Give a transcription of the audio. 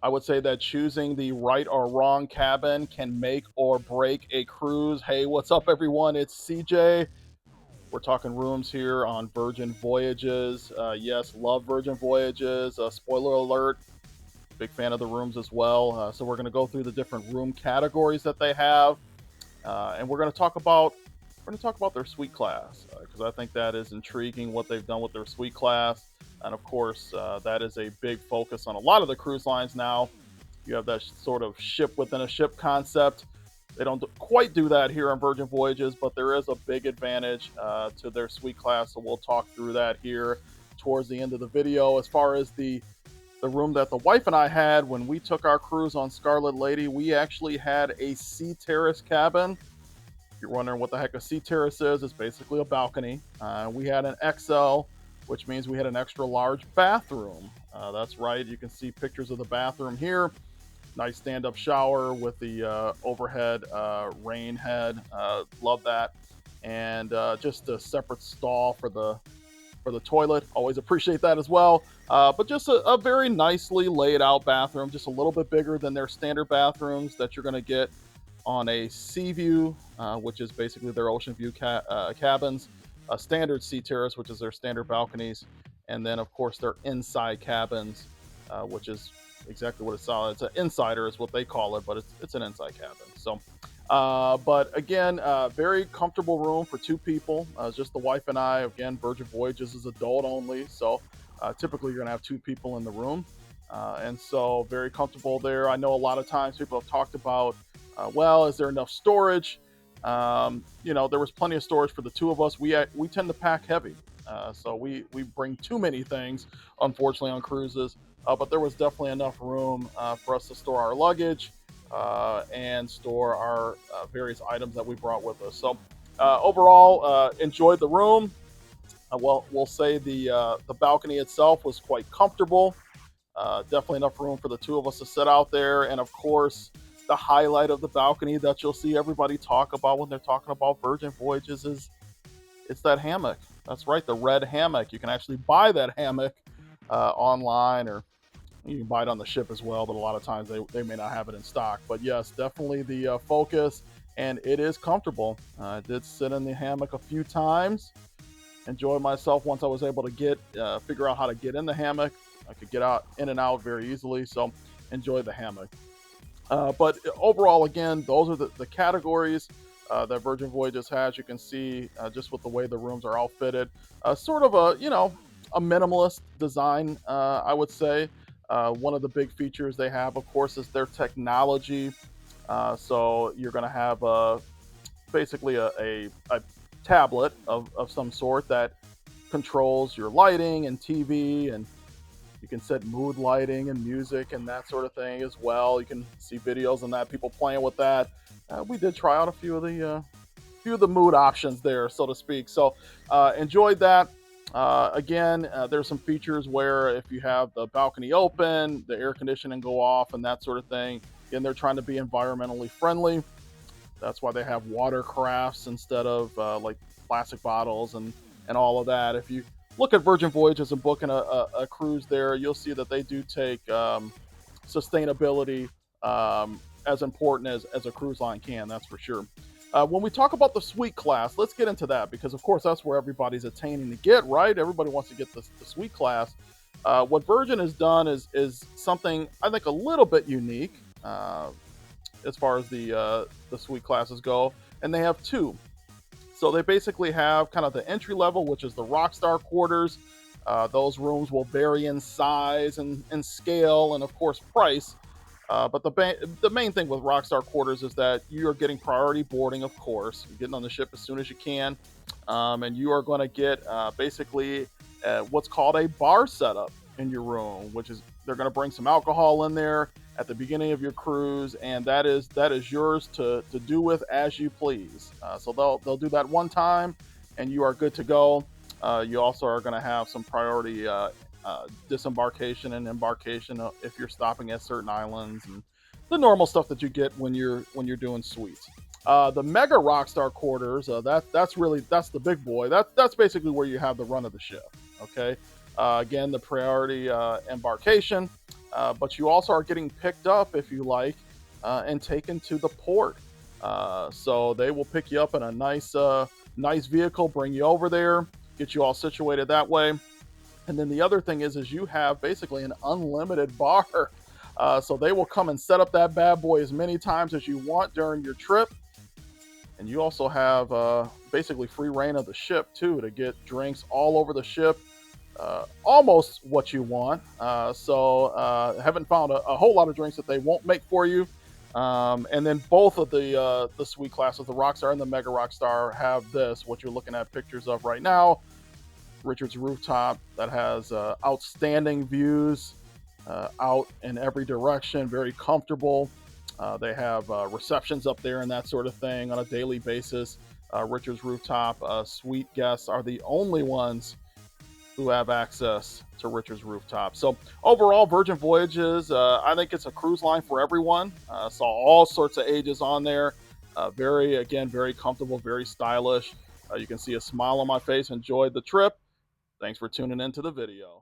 I would say that choosing the right or wrong cabin can make or break a cruise. Hey, what's up, everyone? It's CJ. We're talking rooms here on Virgin Voyages. Yes, love Virgin Voyages. Spoiler alert, big fan of the rooms as well. So we're going to go through the different room categories that they have, and we're going to talk about their suite class because I think that is intriguing what they've done with their suite class, and of course that is a big focus on a lot of the cruise lines now. You have that sort of ship within a ship concept. They don't quite do that here on Virgin Voyages, but there is a big advantage to their suite class. So we'll talk through that here towards the end of the video. As far as the room that the wife and I had when we took our cruise on Scarlet Lady, we actually had a sea terrace cabin. If you're wondering what the heck a sea terrace is, it's basically a balcony. We had an XL, which means we had an extra large bathroom. That's right. You can see pictures of the bathroom here. Nice stand-up shower with the overhead rain head. Love that, and just a separate stall for the toilet. Always appreciate that as well. But just a very nicely laid out bathroom, just a little bit bigger than their standard bathrooms that you're going to get on a Sea View, which is basically their ocean view cabins. A standard Sea Terrace, which is their standard balconies, and then of course their inside cabins, which is exactly what it's called. It's an insider, is what they call it, but it's an inside cabin. So, but again, very comfortable room for two people. Just the wife and I. Again, Virgin Voyages is adult only, so typically you're gonna have two people in the room, and so very comfortable there. I know a lot of times people have talked about, well, is there enough storage? There was plenty of storage for the two of us. We tend to pack heavy, so we bring too many things, unfortunately, on cruises. But there was definitely enough room for us to store our luggage and store our various items that we brought with us. So overall, enjoyed the room. Well, we'll say the balcony itself was quite comfortable. Definitely enough room for the two of us to sit out there, and of course, the highlight of the balcony that you'll see everybody talk about when they're talking about Virgin Voyages is it's that hammock. That's right, the red hammock. You can actually buy that hammock online, or you can buy it on the ship as well, but a lot of times they may not have it in stock. But yes, definitely the focus, and it is comfortable. I did sit in the hammock a few times, enjoy myself once I was able to figure out how to get in the hammock. I could get out in and out very easily, so enjoy the hammock. But overall, again, those are the categories that Virgin Voyages has. You can see just with the way the rooms are outfitted, sort of a minimalist design, I would say. One of the big features they have, of course, is their technology. So you're going to have basically a tablet of some sort that controls your lighting and TV, and you can set mood lighting and music and that sort of thing as well. You can see videos on that, people playing with that. We did try out a few of the mood options there, so to speak. So enjoyed that. Again, there's some features where if you have the balcony open, the air conditioning go off and that sort of thing. Again, they're trying to be environmentally friendly. That's why they have water crafts instead of like plastic bottles and all of that. If you look at Virgin Voyages and booking a cruise there, you'll see that they do take sustainability as important as a cruise line can, that's for sure. When we talk about the suite class, let's get into that because, of course, that's where everybody's attaining to get, right? Everybody wants to get the suite class. What Virgin has done is something I think a little bit unique as far as the suite classes go, and they have two. So they basically have kind of the entry level, which is the Rockstar quarters. Those rooms will vary in size and scale, and of course price. But the main thing with Rockstar quarters is that you are getting priority boarding. Of course, you're getting on the ship as soon as you can, and you are going to get basically what's called a bar setup in your room, which is they're going to bring some alcohol in there at the beginning of your cruise, and that is yours to do with as you please. So they'll do that one time, and you are good to go. You also are going to have some priority disembarkation and embarkation if you're stopping at certain islands, and the normal stuff that you get when you're doing suites. The Mega Rockstar quarters, that's the big boy. That's basically where you have the run of the ship. Okay. Again, the priority embarkation. but you also are getting picked up if you like and taken to the port. So they will pick you up in a nice vehicle, bring you over there, get you all situated that way. And then the other thing is you have basically an unlimited bar. So they will come and set up that bad boy as many times as you want during your trip. And you also have basically free reign of the ship too to get drinks all over the ship, almost what you want. Haven't found a whole lot of drinks that they won't make for you. And then both of the suite classes, the Rockstar and the Mega Rockstar, have this what you're looking at pictures of right now. Richard's rooftop that has outstanding views out in every direction, very comfortable. They have receptions up there and that sort of thing on a daily basis. Richard's rooftop suite guests are the only ones who have access to Richard's rooftop. So overall, Virgin Voyages, I think it's a cruise line for everyone. Saw all sorts of ages on there. Very comfortable, very stylish. You can see a smile on my face. Enjoyed the trip. Thanks for tuning into the video.